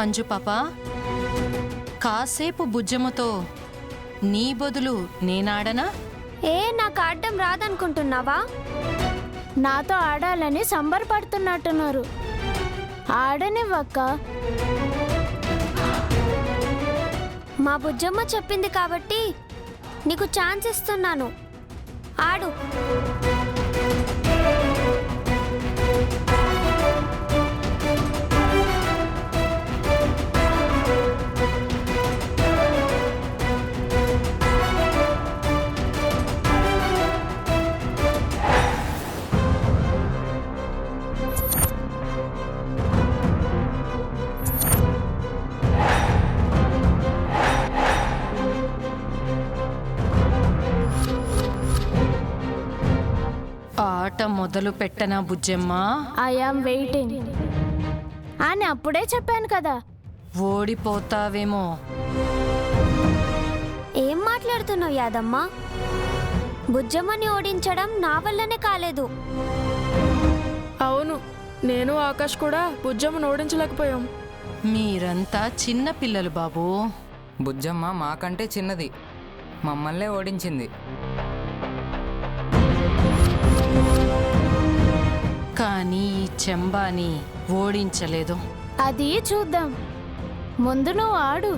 అంజు పాపా, కాసేపు బుజ్జమ్మతో నీ బదులు నేనాడనా? నాకు ఆడడం రాదనుకుంటున్నావా? నాతో ఆడాలని సంబరపడుతున్నట్టున్నారు. ఆడనివ్వక్క. మా బుజ్జమ్మ చెప్పింది కాబట్టి నీకు ఛాన్స్ ఇస్తున్నాను, ఆడు. ఆట మొదలు పెట్టనా బుజ్జమ్మ? ఐ యామ్ వెయిటింగ్ అని అప్పుడే చెప్పాను కదా. ఓడిపోతావేమో. ఏం మాట్లాడుతున్నావు యాదమ్మ? బుజ్జమ్మని ఓడించడం నా వల్లనే కాలేదు. అవును, నేను ఆకాష్ కూడా బుజ్జమ్మను ఓడించలేకపోయాం. మీరంతా చిన్న పిల్లలు బాబు. బుజ్జమ్మ మాకంటే చిన్నది, మమ్మల్నే ఓడించింది. కానీ ఈ చెంబాని ఓడించలేదు. అది చూద్దాం. ముందు నువ్వు ఆడు.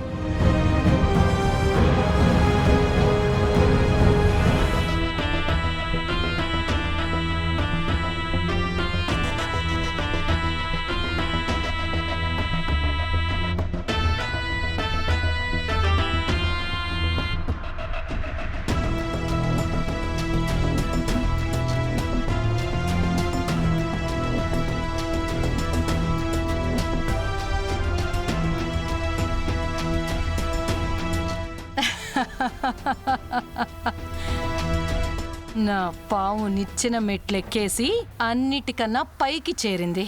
నా పావు నిచ్చిన మెట్లెక్కేసి అన్నిటికన్నా పైకి చేరింది.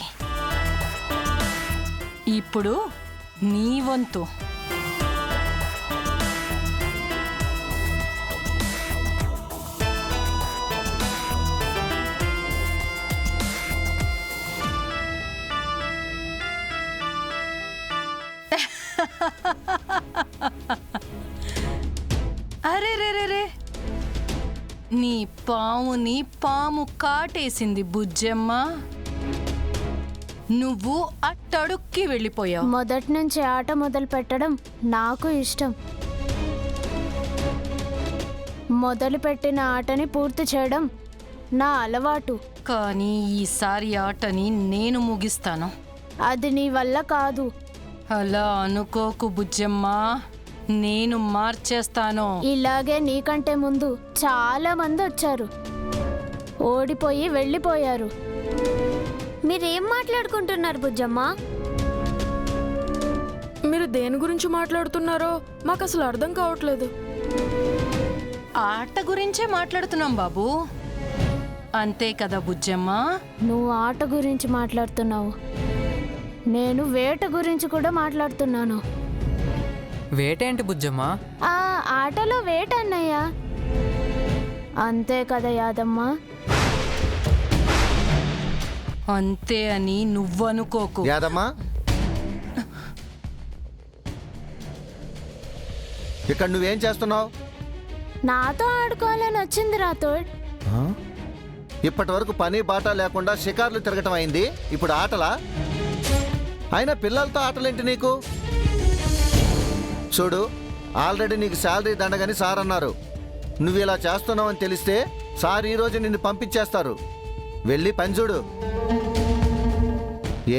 ఇప్పుడు నీ వంతు. అరే రే రే రే, నీ పావుని పాము కాటేసింది బుజ్జమ్మ. నువ్వు అట్టడుక్కి వెళ్ళిపోయావు. మొదటి నుంచి ఆట మొదలు పెట్టడం నాకు ఇష్టం. మొదలు పెట్టిన ఆటని పూర్తి చేయడం నా అలవాటు. కానీ ఈసారి ఆటని నేను ముగిస్తాను. అది నీ వల్ల కాదు. అలా అనుకోకు బుజ్జమ్మ, నేను మార్చేస్తాను. ఇలాగే నీకంటే ముందు చాలా మంది వచ్చారు, ఓడిపోయి వెళ్ళిపోయారు. మీరేం మాట్లాడుకుంటున్నారు బుజ్జమ్మ? మీరు దేని గురించి మాట్లాడుతున్నారో మాకు అసలు అర్థం కావట్లేదు. ఆట గురించే మాట్లాడుతున్నాం బాబు. అంతే కదా బుజ్జమ్మ? నువ్వు ఆట గురించి మాట్లాడుతున్నావు, నేను వేట గురించి కూడా మాట్లాడుతున్నాను. వేటేంటి బుజ్జమ్మ? ఆ ఆటలో వేట అన్నయ్య. అంతే కదా యాదమ్మ? అంతే అని నువ్వనుకోకు. యాదమ్మా, ఇక్కడ నువ్వేం చేస్తున్నావు? నాతో ఆడుకోవాలని వచ్చింది రాతోడ్. ఇప్పటి వరకు పని బాట లేకుండా షికార్లు తిరగటం అయింది, ఇప్పుడు ఆటలా? అయినా పిల్లలతో ఆటలేంటి నీకు? చూడు, ఆల్రెడీ నీకు శాలరీ దండగని సార్ అన్నారు. నువ్వు ఇలా చేస్తున్నావని తెలిస్తే సార్ ఈరోజు నిన్ను పంపించేస్తారు. వెళ్ళి పని చూడు.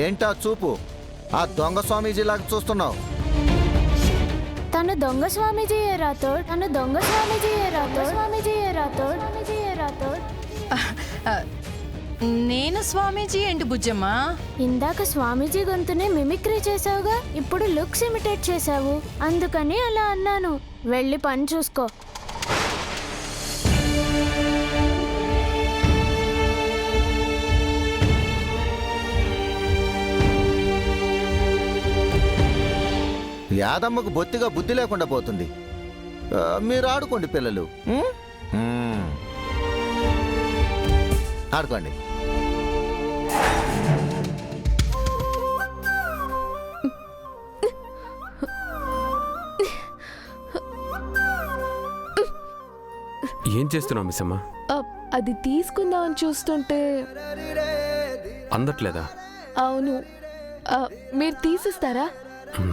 ఏంటా చూపు? ఆ దొంగ స్వామీజీలాగా చూస్తున్నావు. తను దొంగ స్వామీజీయే రాతోడ్. తను దొంగ స్వామీజీయే రాతోడ్. స్వామీజీయే రాతోడ్. స్వామీజీయే రాతోడ్. నేను స్వామీజీ ఏంటి బుజ్జమ్మ? ఇందాక స్వామీజీ గొంతునే మిమిక్రీ చేసావుగా, ఇప్పుడు లుక్స్ ఇమిటేట్ చేసావు, అందుకని అలా అన్నాను. వెళ్ళి పని చూసుకో. యాదమ్మకు బొత్తిగా బుద్ధి లేకుండా పోతుంది. మీరు ఆడుకోండి పిల్లలు, ఆడుకోండి. ఏం చేస్తున్నావు మిస్ అమ్మ? అది తీసుకుందామని చూస్తుంటే అందట్లేదా? అవును. మీరు తీసిస్తారా?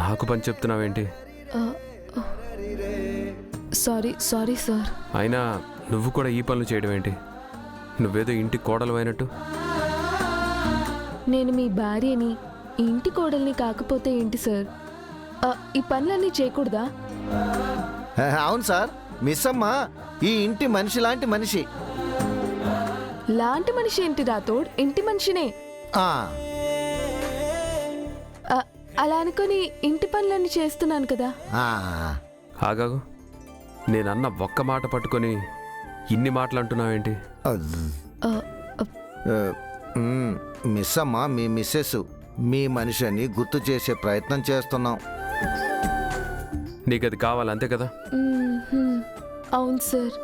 నాకు పని చెప్తున్నావేంటి? Sorry sorry sir. అయినా నువ్వు కూడా ఈ పనులు చేయడం ఏంటి? నువ్వేదో ఇంటి కోడలు అయినట్టు. నేను మీ భార్యని, ఇంటి కోడల్ని కాకపోతే ఏంటి సార్? ఈ పనులన్నీ చేయకూడదా? అవును సార్, మిస్ అమ్మ ఈ ఇంటి మనిషి లాంటి మనిషి. లాంటి మనిషి ఏంటి రాథోడ్? ఇంటి మనిషినే. ఆ, అలా అనుకొని ఇంటి పనులన్నీ చేస్తున్నాను కదా. ఆ. ఆగాగు, నేనన్న ఒక్క మాట పట్టుకొని ఇన్ని మాటలు అంటున్నావేంటి? మిస్ అమ్మ మీ మిస్సెస్, మీ మనిషి అని గుర్తు చేసే ప్రయత్నం చేస్తున్నాం. నీకు అది కావాలి అంతే కదా? అవును సార్.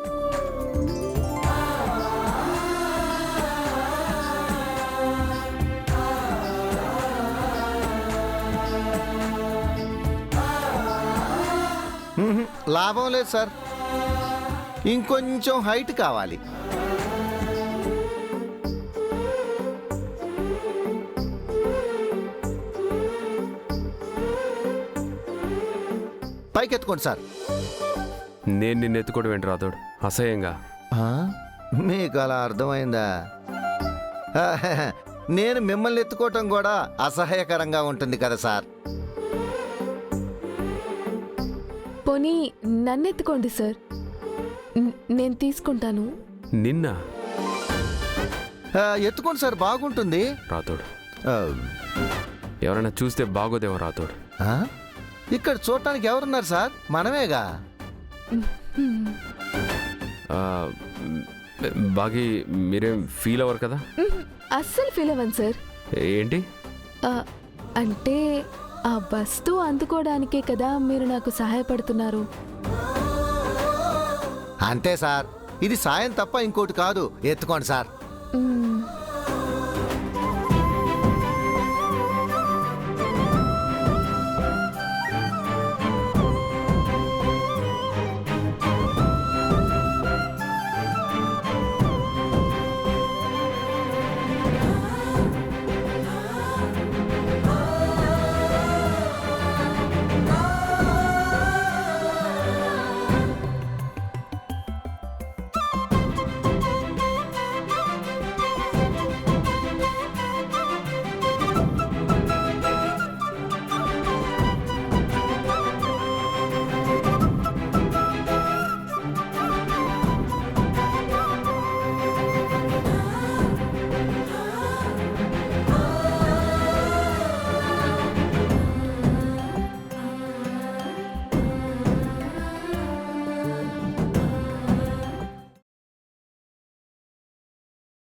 లాభం లేదు సార్, ఇంకొంచెం హైట్ కావాలి. పైకి ఎత్తుకోండి సార్. నేను నిన్ను ఎత్తుకోవడం ఏంటి రాథోడ్? అసహ్యంగా. మీకు అలా అర్థమైందా? నేను మిమ్మల్ని ఎత్తుకోవటం కూడా అసహ్యకరంగా ఉంటుంది కదా సార్. పోనీ నన్ను ఎత్తుకోండి సార్, నేను తీసుకుంటాను. నిన్న ఎత్తుకోండి సార్, బాగుంటుంది. రాథోడ్, ఎవరైనా చూస్తే బాగోదేమో రాథోడ్. ఇక్కడ చూడటానికి ఎవరున్నారు సార్? మనమేగా. బాగి మీరేం ఫీల్ అవ్వరు కదా? అస్సలు ఫీల్ అవ్వను సార్. ఏంటి అంటే ఆ వస్తువు అందుకోవడానికే కదా మీరు నాకు సహాయపడుతున్నారు. అంతే సార్, ఇది సాయం తప్ప ఇంకోటి కాదు. ఎత్తుకోండి సార్.